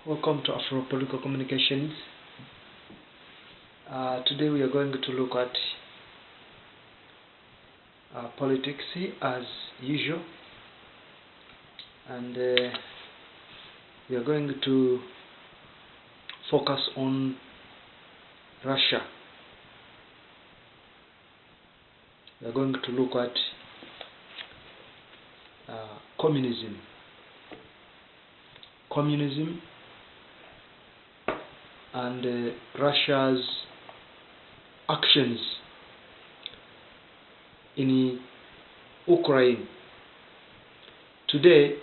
Welcome to Afro Political Communications. Today we are going to look at politics as usual, and we are going to focus on Russia. We are going to look at communism and Russia's actions in Ukraine. Today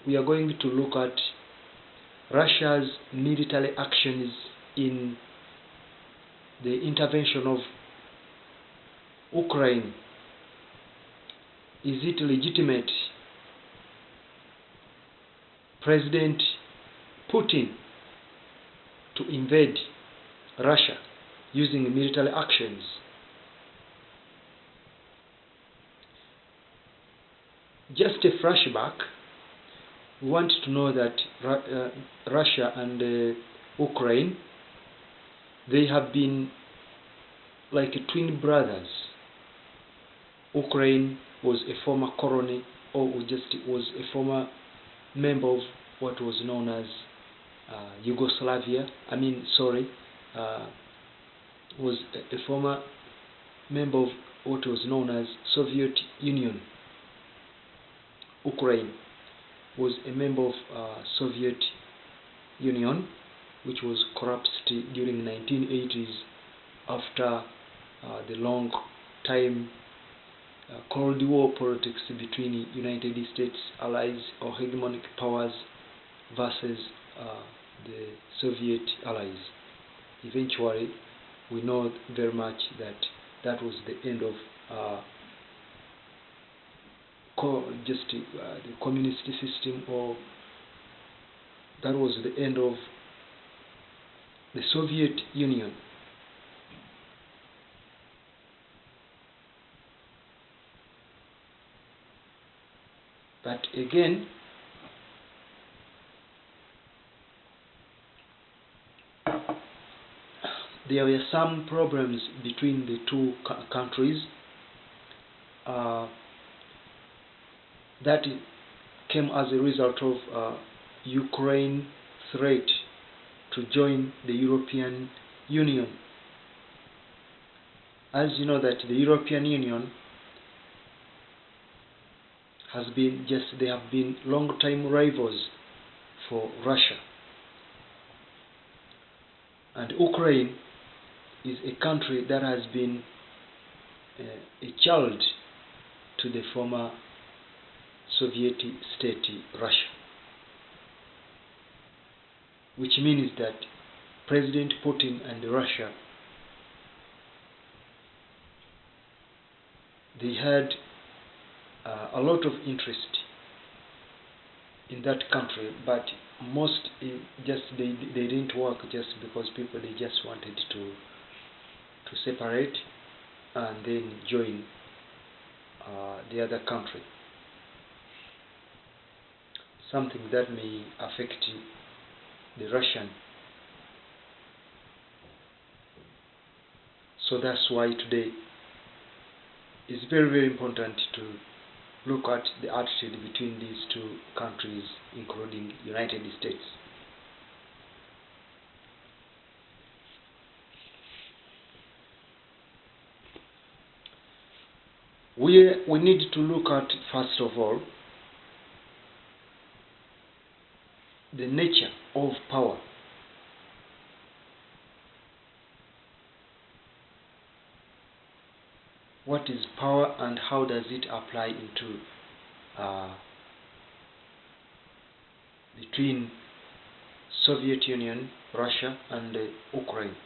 we are going to look at Russia's military actions in the intervention of Ukraine. Is it legitimate? President Putin to invade Russia using military actions? Just a flashback, we want to know that Russia and Ukraine, they have been like twin brothers. Ukraine was a former colony, or was a former member of what was known as Yugoslavia. Was a former member of what was known as Soviet Union. Ukraine was a member of Soviet Union, which was collapsed during the 1980s after the long time Cold War politics between United States allies or hegemonic powers versus the Soviet allies. Eventually, we know very much that that was the end of the communist system, or that was the end of the Soviet Union. But again, there were some problems between the two countries that came as a result of Ukraine's threat to join the European Union. As you know, that the European Union they have been long-time rivals for Russia, and Ukraine is a country that has been a child to the former Soviet state Russia, which means that President Putin and Russia, they had a lot of interest in that country, but they didn't work, just because people, they just wanted to separate and then join the other country, something that may affect the Russian. So that's why today it's very, very important to look at the attitude between these two countries, including United States. We need to look at, first of all, the nature of power. What is power and how does it apply into between Soviet Union, Russia and Ukraine?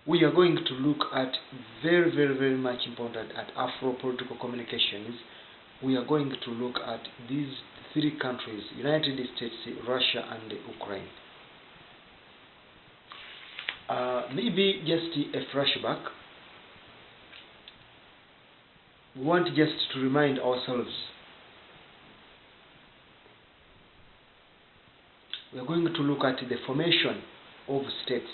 We are going to look at very, very, very much important at Afro Political Communications. We are going to look at these three countries: United States, Russia and Ukraine. Maybe just a flashback. We want just to remind ourselves We are going to look at the formation of states.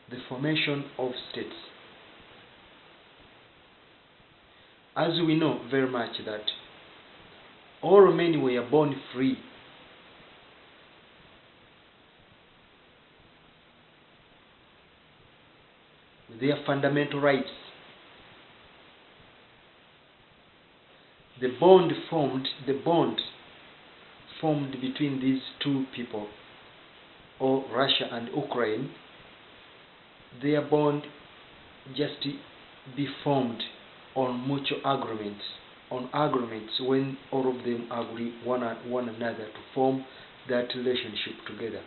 The formation of states. As we know very much that all men were born free. With their fundamental rights. The bond formed between these two people, or Russia and Ukraine, their bond just be formed on mutual agreements, when all of them agree one another to form that relationship together.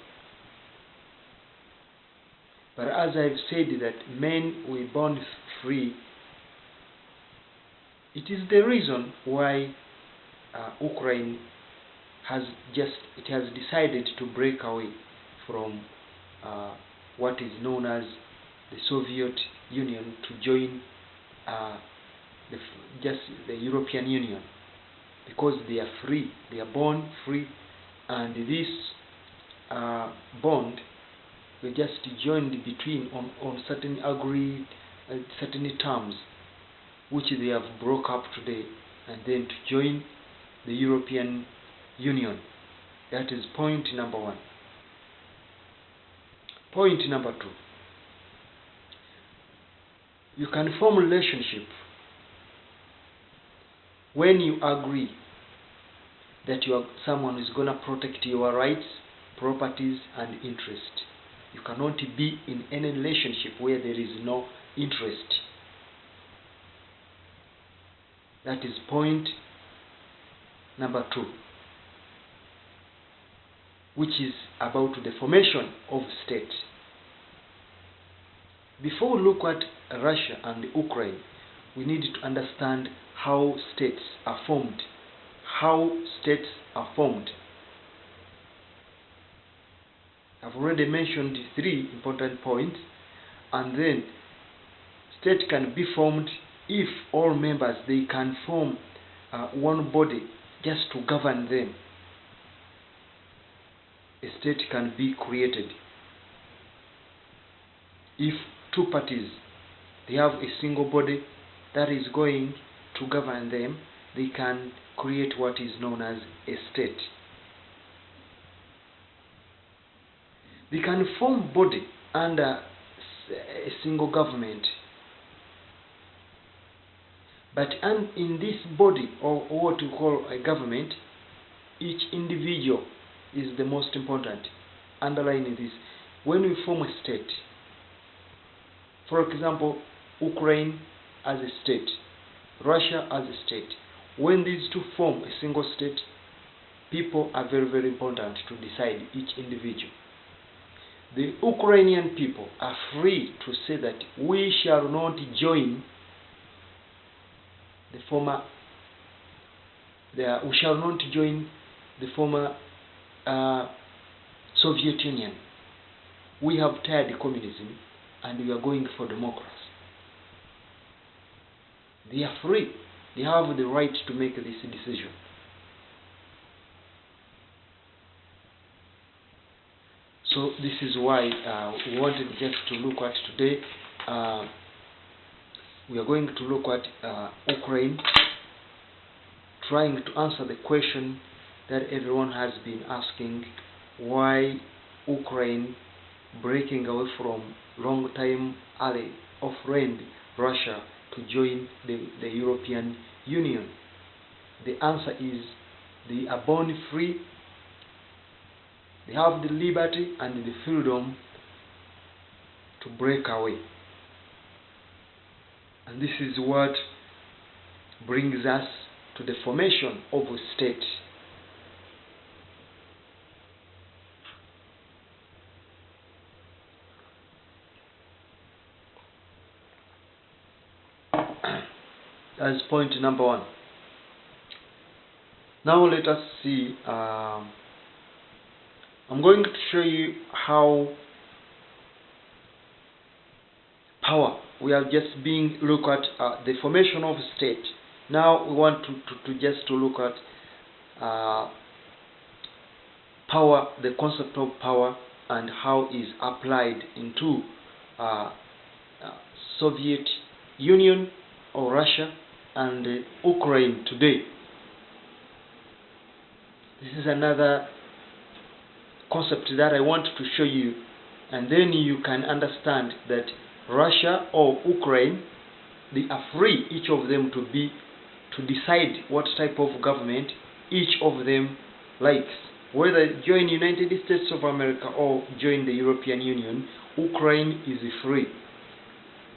But as I've said that men were born free, it is the reason why Ukraine has decided to break away from what is known as the Soviet Union to join the European Union, because they are free, they are born free, and this bond we just joined between on certain agreed certain terms, which they have broke up today, and then to join the European Union. That is point number one. Point number two. You can form a relationship when you agree that someone is going to protect your rights, properties, and interest. You cannot be in any relationship where there is no interest. That is point number two, which is about the formation of states. Before we look at Russia and Ukraine, we need to understand how states are formed. How states are formed. I've already mentioned 3 important points, and then state can be formed if all members they can form one body just to govern them. A state can be created if 2 parties they have a single body that is going to govern them. They can create what is known as a state. They can form body under a single government, but in this body, or what we call a government, each individual is the most important. Underlining this, when we form a state, for example, Ukraine as a state, Russia as a state, when these two form a single state, people are very, very important to decide each individual. The Ukrainian people are free to say that we shall not join the former Soviet Union. We have tired communism and we are going for democracy. They are free. They have the right to make this decision. So this is why we wanted just to look at today. We are going to look at Ukraine, trying to answer the question that everyone has been asking: why Ukraine breaking away from long-time ally or friend Russia to join the European Union? The answer is they are born free. They have the liberty and the freedom to break away. And this is what brings us to the formation of a state. That's point number one. Now let us see. I'm going to show you how power, we are just being look at the formation of a state Now we want to look at power, the concept of power, and how is applied into Soviet Union or Russia and Ukraine today. This is another concept that I want to show you, and then you can understand that Russia or Ukraine, they are free, each of them, to decide what type of government each of them likes. Whether join United States of America or join the European Union, Ukraine is free.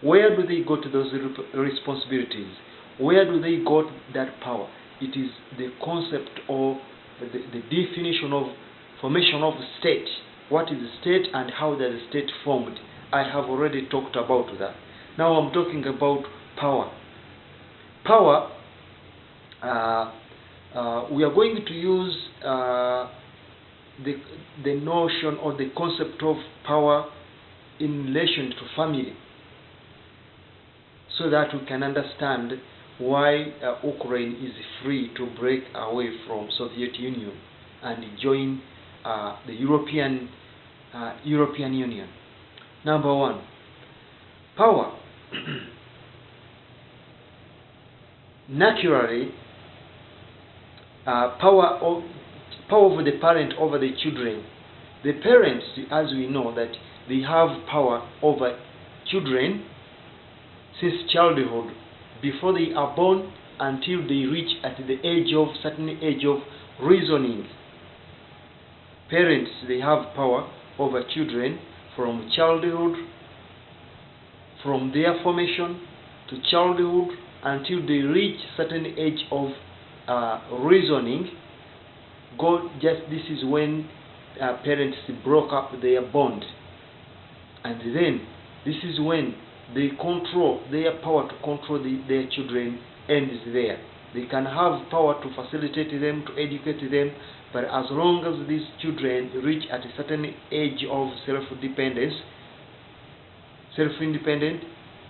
Where do they go to those responsibilities? Where do they got that power? It is the concept of the definition of formation of state. What is the state and how does the state formed? I have already talked about that. Now I'm talking about power. Power, we are going to use the notion or the concept of power in relation to family, so that we can understand why Ukraine is free to break away from Soviet Union and join the European Union. Number one, power. Naturally, power of the parent over the children. The parents, as we know, that they have power over children since childhood, before they are born until they reach at the certain age of reasoning. Parents, they have power over children from childhood, from their formation to childhood until they reach certain age of reasoning. This is when parents broke up their bond, and then this is when their power to control their children ends there. They can have power to facilitate them, to educate them, but as long as these children reach at a certain age of self-independent,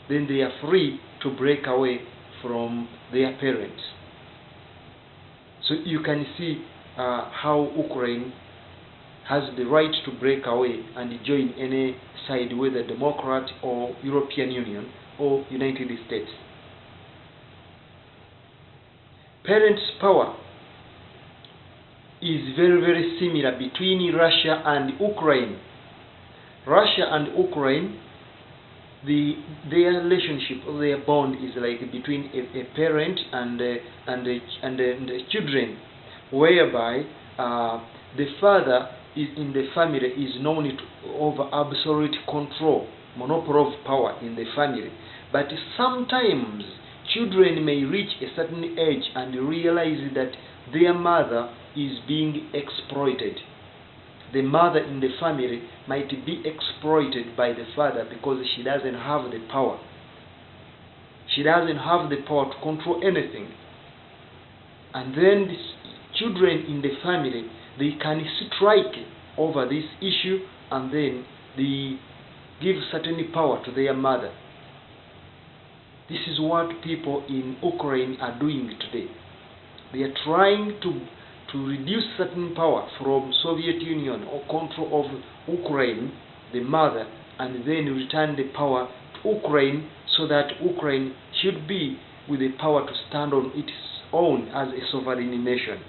then they are free to break away from their parents. So you can see how Ukraine has the right to break away and join any side, whether Democrat or European Union or United States. Parents' power is very, very similar between Russia and Ukraine. Russia and Ukraine, their relationship, their bond is like between a parent and the children, whereby the father in the family is known over absolute control, monopoly of power in the family. But sometimes children may reach a certain age and realize that their mother is being exploited. The mother in the family might be exploited by the father because she doesn't have the power. She doesn't have the power to control anything. And then these children in the family, they can strike over this issue, and then they give certain power to their mother. This is what people in Ukraine are doing today. They are trying to reduce certain power from Soviet Union or control of Ukraine, the mother, and then return the power to Ukraine, so that Ukraine should be with the power to stand on its own as a sovereign nation.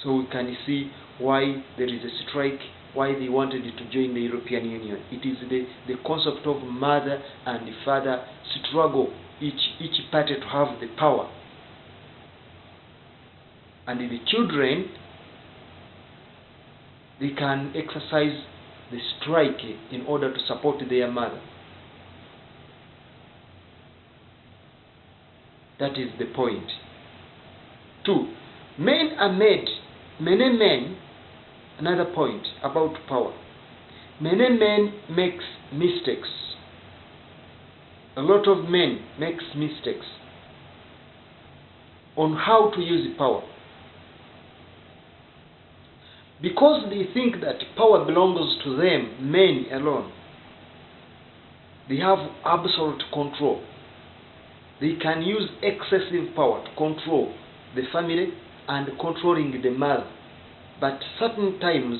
So we can see why there is a strike, why they wanted to join the European Union. It is the concept of mother and the father struggle, each party to have the power. And the children, they can exercise the strike in order to support their mother. That is the point. 2. Many men, another point about power. Many men makes mistakes. A lot of men makes mistakes on how to use power. Because they think that power belongs to them, men alone. They have absolute control. They can use excessive power to control the family and controlling the mother. But certain times,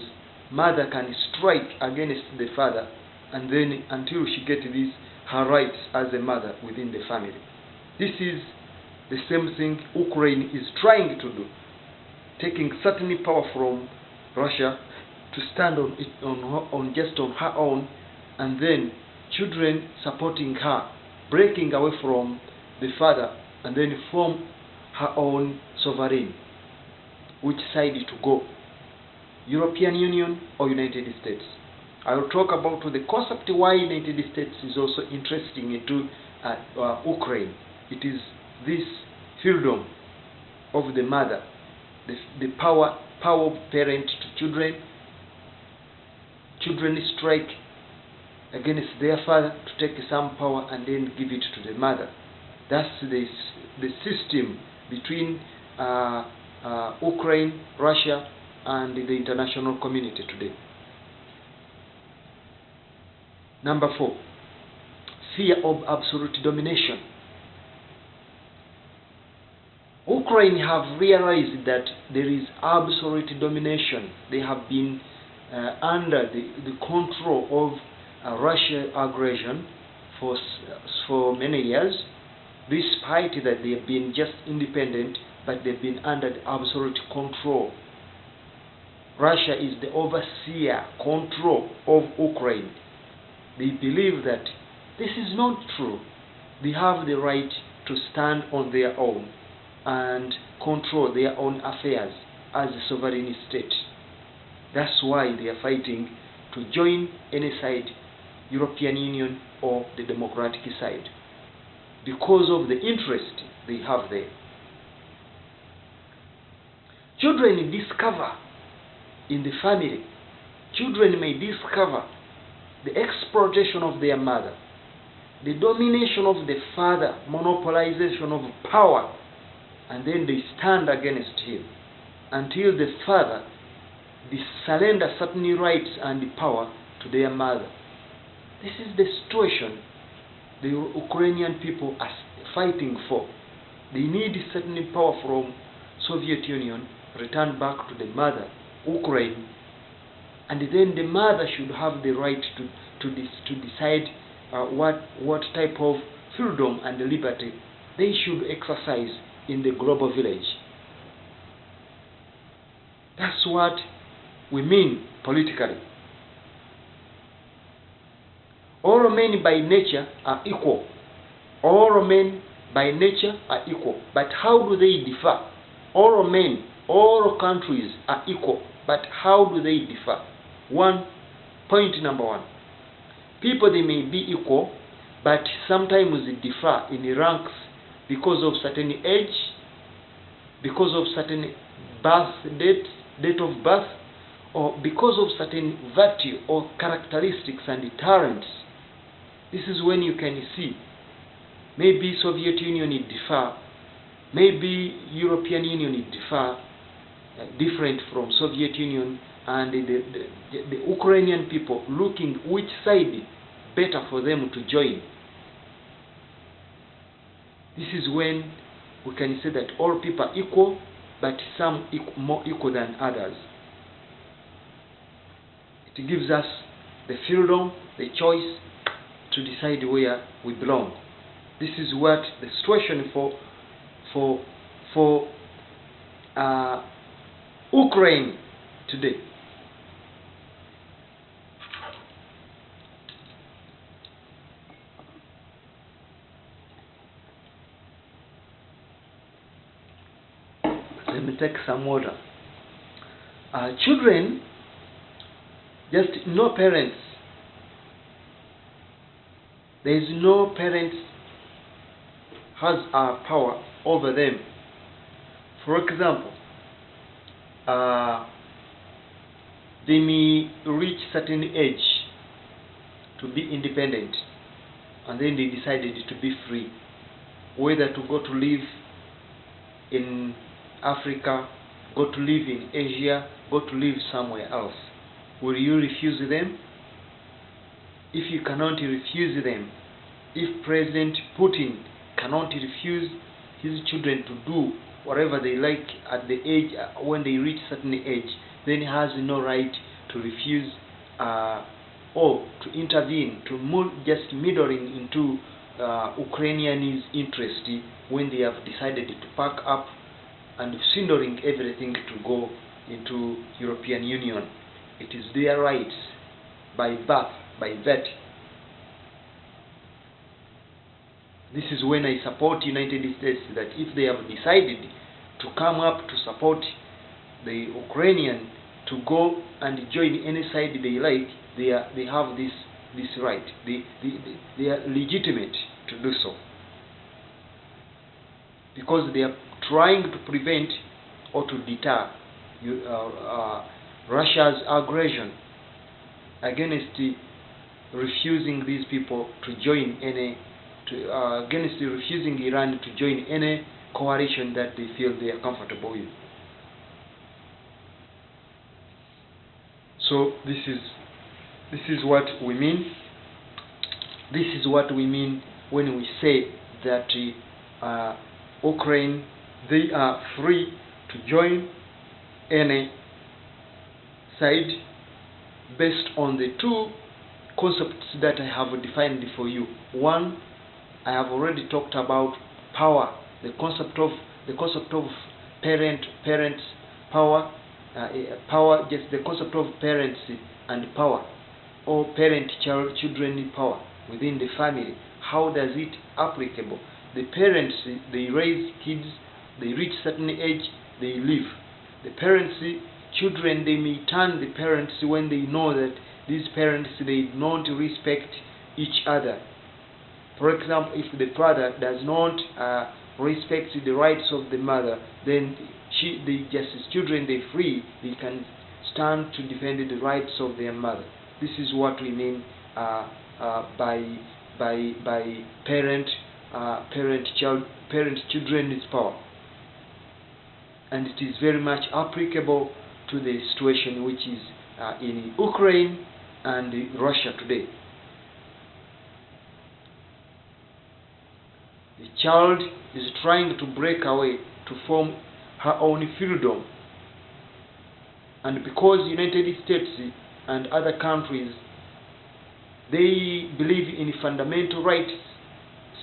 mother can strike against the father, and then until she gets her rights as a mother within the family. This is the same thing Ukraine is trying to do, taking certain power from Russia to stand on just on her own, and then children supporting her, breaking away from the father, and then form her own sovereign. Which side to go? European Union or United States? I will talk about the concept why United States is also interesting into Ukraine. It is this freedom of the mother, the power of parent to children. Children strike against their father to take some power and then give it to the mother. That's the system between Ukraine, Russia, and the international community today. Number 4, fear of absolute domination. Ukraine have realized that there is absolute domination. They have been under the control of Russian aggression for many years, despite that they have been just independent, but they've been under the absolute control. Russia is the overseer control of Ukraine. They believe that this is not true. They have the right to stand on their own and control their own affairs as a sovereign state. That's why they are fighting to join any side, European Union or the democratic side, because of the interest they have there. Children discover in the family, children may discover the exploitation of their mother, the domination of the father, monopolization of power, and then they stand against him until the father surrender certain rights and power to their mother. This is the situation the Ukrainian people are fighting for. They need certain power from Soviet Union returned back to the mother, Ukraine, and then the mother should have the right to decide what type of freedom and liberty they should exercise in the global village. That's what we mean politically. All men by nature are equal. All men by nature are equal. But how do they differ? All men, all countries are equal. But how do they differ? Point number one. People, they may be equal, but sometimes they differ in the ranks because of certain age, because of certain date of birth, or because of certain virtue or characteristics and talents. This is when you can see maybe Soviet Union it differ, maybe European Union it differ, different from Soviet Union, and the Ukrainian people looking which side better for them to join. This is when we can say that all people are equal, but some more equal than others. It gives us the freedom, the choice to decide where we belong. This is what the situation for Ukraine today. Let me take some water. Children, just no parents. There is no parents has power over them. For example, they may reach certain age to be independent, and then they decided to be free, whether to go to live in Africa, go to live in Asia, go to live somewhere else. Will you refuse them? If you cannot refuse them, if President Putin cannot refuse his children to do whatever they like at the age when they reach certain age, then he has no right to refuse or to intervene, to just meddling into Ukrainians' interest when they have decided to pack up and surrendering everything to go into European Union. It is their rights by birth, by that. This is when I support United States, that if they have decided to come up to support the Ukrainian to go and join any side they like, they have this right. They are legitimate to do so, because they are trying to prevent or to deter Russia's aggression against refusing these people to join any, against refusing Iran to join any coalition that they feel they are comfortable with. So this is what we mean. This is what we mean when we say that Ukraine, they are free to join any side based on the two concepts that I have defined for you. One, I have already talked about power, the concept of parents power, just the concept of parents and power, or children power within the family. How does it applicable? The parents, they raise kids, they reach certain age, they leave. The parents, children, they may turn the parents when they know that these parents, they don't respect each other. For example, if the father does not respect the rights of the mother, then children, they free, they can stand to defend the rights of their mother. This is what we mean by children's power, and it is very much applicable to the situation which is in Ukraine and Russia today. The child is trying to break away to form her own freedom, and because United States and other countries, they believe in fundamental rights,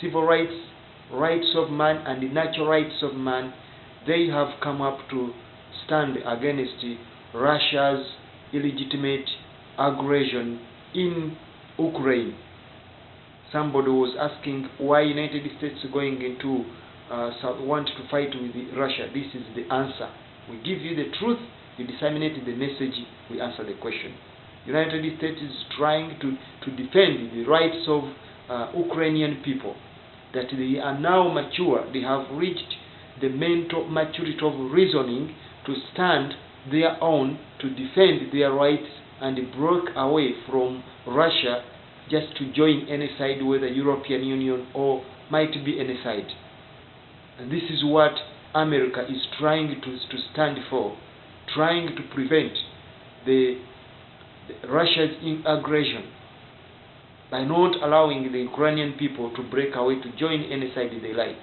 civil rights, rights of man, and the natural rights of man, they have come up to stand against Russia's illegitimate aggression in Ukraine. Somebody was asking why United States is going into want to fight with Russia. This is the answer. We give you the truth, you disseminate the message, we answer the question. United States is trying to defend the rights of Ukrainian people, that they are now mature, they have reached the mental maturity of reasoning to stand their own, to defend their rights, and broke away from Russia just to join any side, whether European Union or might be any side. And this is what America is trying to stand for, trying to prevent Russia's aggression by not allowing the Ukrainian people to break away to join any side they like.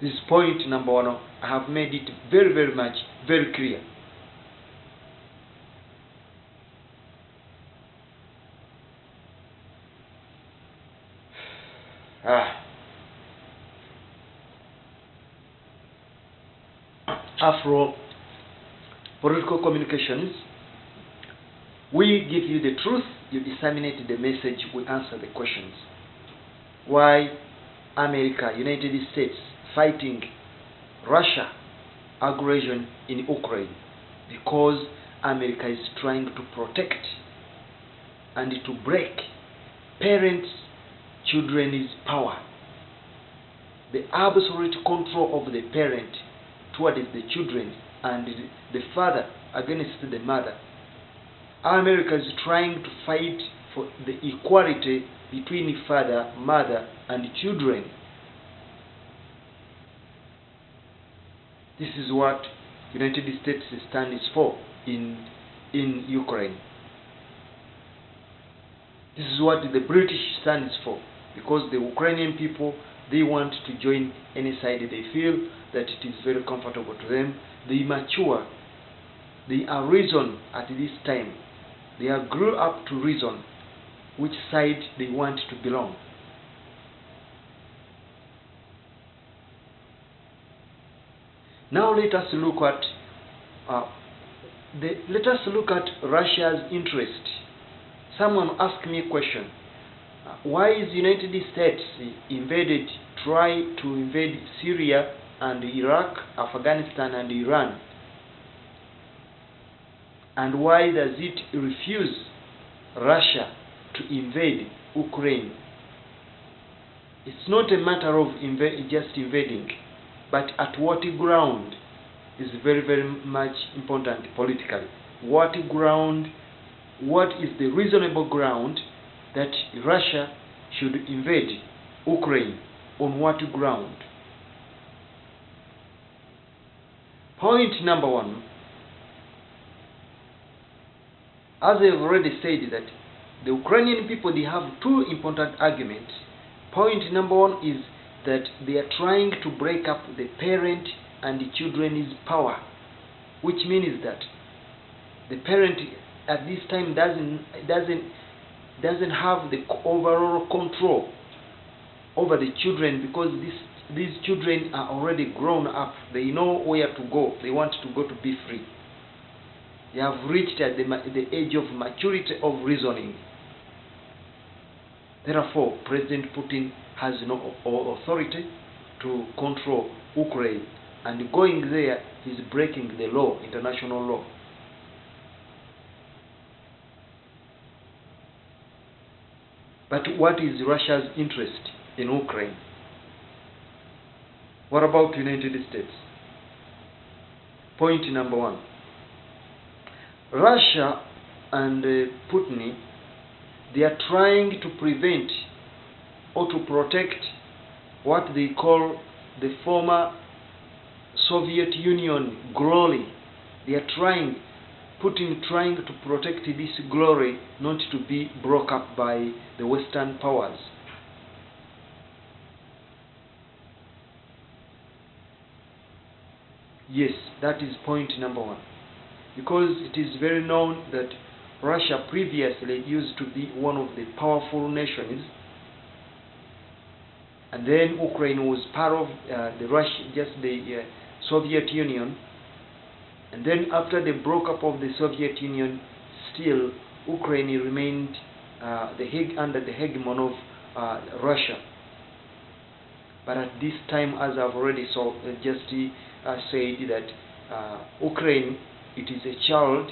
This is point number one. I have made it very, very much, very clear. Afro Political Communications, we give you the truth, you disseminate the message, we answer the questions. Why America, United States, fighting Russia aggression in Ukraine? Because America is trying to protect and to break parents' children's power, the absolute control of the parent towards the children and the father against the mother. America is trying to fight for the equality between father, mother, and children. This is what United States stands for in Ukraine. This is what the British stands for because the Ukrainian people, they want to join any side they feel that it is very comfortable to them. They mature, they are reason at this time. They are grew up to reason which side they want to belong. Now let us look at Russia's interest. Someone asked me a question: why is United States try to invade Syria and Iraq, Afghanistan and Iran? And why does it refuse Russia to invade Ukraine? It's not a matter of just invading, but at what ground is very, very much important politically. What ground, what is the reasonable ground that Russia should invade Ukraine? On what ground? Point number one, as I've already said, that the Ukrainian people, they have two important arguments. Point number one is that they are trying to break up the parent and the children's power, which means that the parent at this time doesn't have the overall control over the children, because these children are already grown up. They know where to go. They want to go to be free. They have reached at the age of maturity of reasoning. Therefore, President Putin has no authority to control Ukraine, and going there, he's breaking the law, international law. But what is Russia's interest in Ukraine? What about the United States? Point number one. Russia and Putin, they are trying to prevent or to protect what they call the former Soviet Union glory. They are Putin trying to protect this glory not to be broken up by the Western powers. Yes, that is point number one. Because it is very known that Russia previously used to be one of the powerful nations, and then Ukraine was part of the Soviet Union, and then after the broke up of the Soviet Union, still Ukraine remained under the hegemon of Russia. But at this time, as I've already said, that Ukraine, it is a child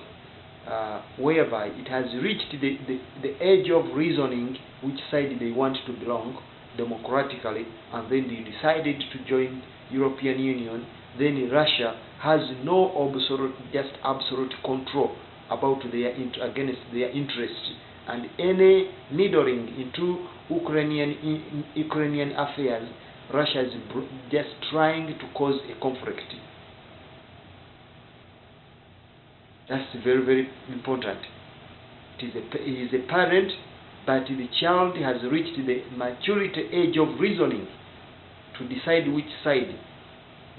whereby it has reached the age of reasoning which side they want to belong democratically, and then they decided to join European Union. Then Russia has no absolute control about against their interests, and any meddling into Ukrainian affairs, Russia is just trying to cause a conflict. That's very, very important. It is a parent, but the child has reached the maturity age of reasoning to decide which side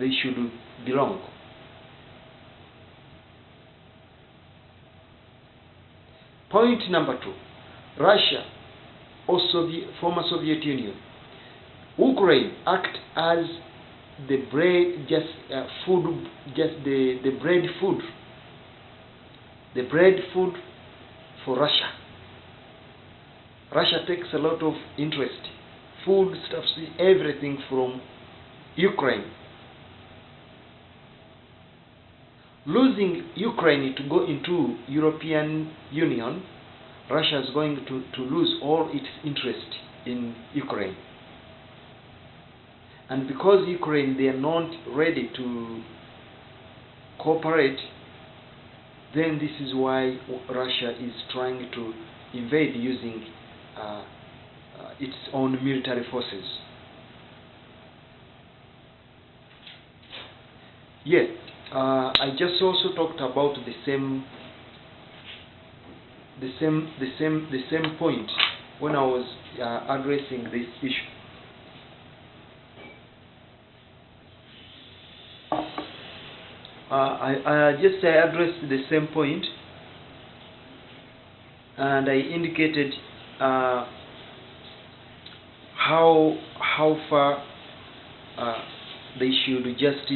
they should belong. Point number two, Russia or former Soviet Union. Ukraine act as the bread, the bread food for Russia. Russia takes a lot of interest, food stuffs, everything from Ukraine. Losing Ukraine to go into European Union, Russia is going to lose all its interest in Ukraine. And because Ukraine, they are not ready to cooperate, then this is why Russia is trying to invade using its own military forces. Yes, I just also talked about the same point when I was addressing this issue. I addressed the same point, and I indicated how far they should just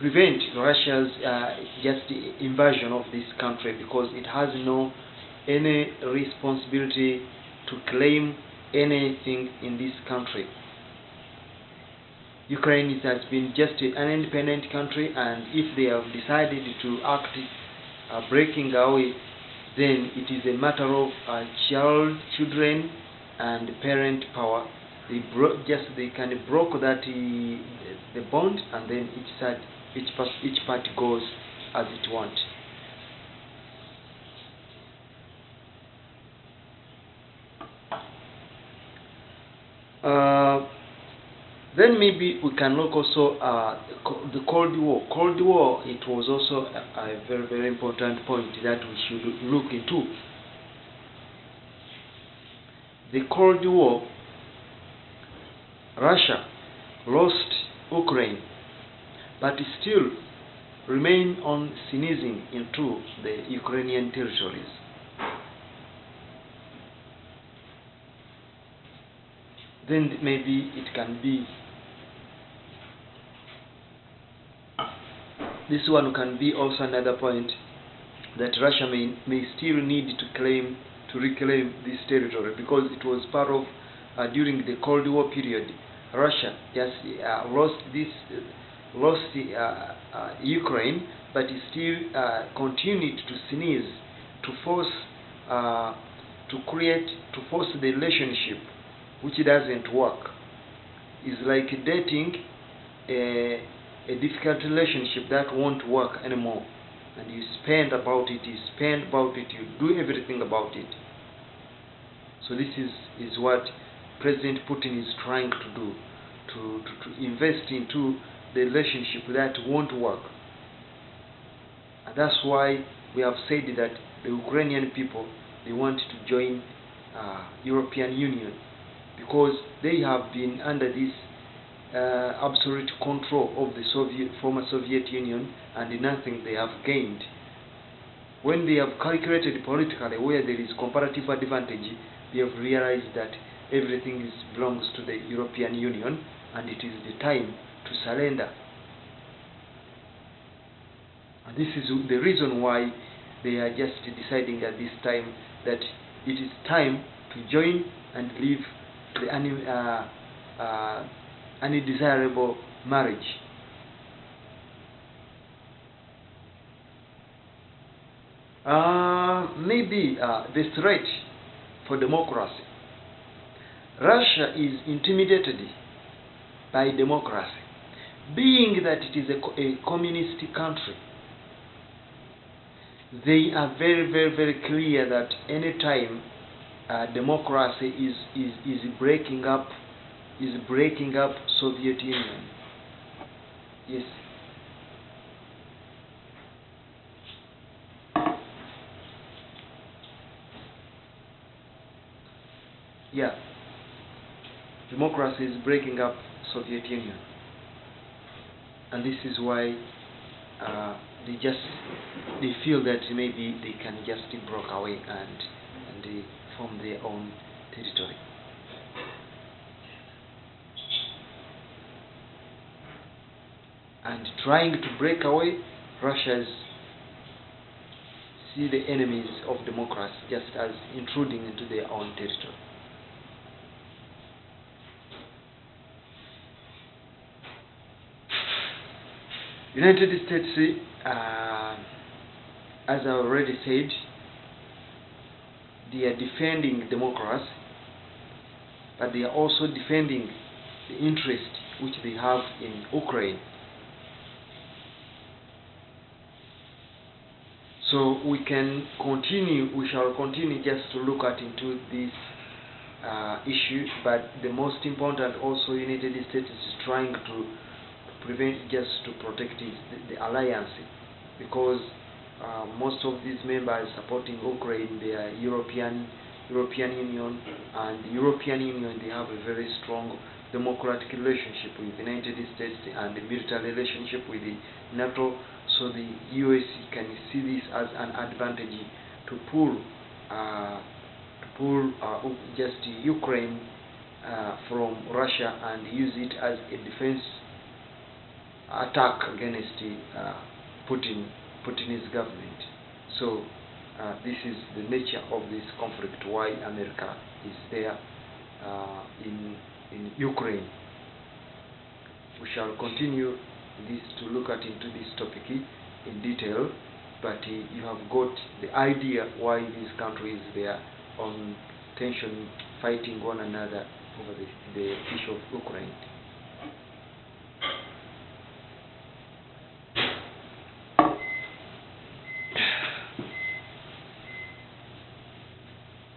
prevent Russia's just invasion of this country, because it has no any responsibility to claim anything in this country. Ukraine has been just an independent country, and if they have decided to act breaking away, then it is a matter of children and parent power. They can broke that the bond, and then each party goes as it wants. Then maybe we can look also the Cold War. Cold War, it was also a very, very important point that we should look into. The Cold War, Russia lost Ukraine, but still remain on sneezing into the Ukrainian territories. Then maybe it can be, this one can be also another point, that Russia may still need to reclaim this territory, because it was part of during the Cold War period. Russia just lost Ukraine, but it still continued to sneeze, to force the relationship, which doesn't work. It's like dating a difficult relationship that won't work anymore, and you spend about it, you do everything about it. So this is what President Putin is trying to do, to invest into the relationship that won't work. And that's why we have said that the Ukrainian people, they want to join European Union, because they have been under this absolute control of the former Soviet Union, and nothing they have gained. When they have calculated politically where there is comparative advantage, they have realized that everything belongs to the European Union, and it is the time to surrender. And this is the reason why they are just deciding at this time that it is time to join and leave the undesirable marriage. Maybe the threat for democracy. Russia is intimidated by democracy, being that it is a communist country. They are very, very, very clear that any time democracy is breaking up Soviet Union. Yes. Yeah. Democracy is breaking up Soviet Union, and this is why they feel that maybe they can just break away and they form their own territory. And trying to break away, Russia's see the enemies of democracy just as intruding into their own territory. United States, as I already said, they are defending democracy, but they are also defending the interest which they have in Ukraine. So we shall continue just to look at into this issue, but the most important also, United States is trying to prevent, just to protect the alliance, because most of these members supporting Ukraine, they are European Union, and the European Union, they have a very strong democratic relationship with the United States and a military relationship with the NATO. So the US can see this as an advantage to pull just Ukraine from Russia and use it as a defense attack against Putin's government. So this is the nature of this conflict, why America is there in Ukraine. We shall continue this to look at into this topic in detail, but you have got the idea why these countries they are on tension, fighting one another over the issue of Ukraine.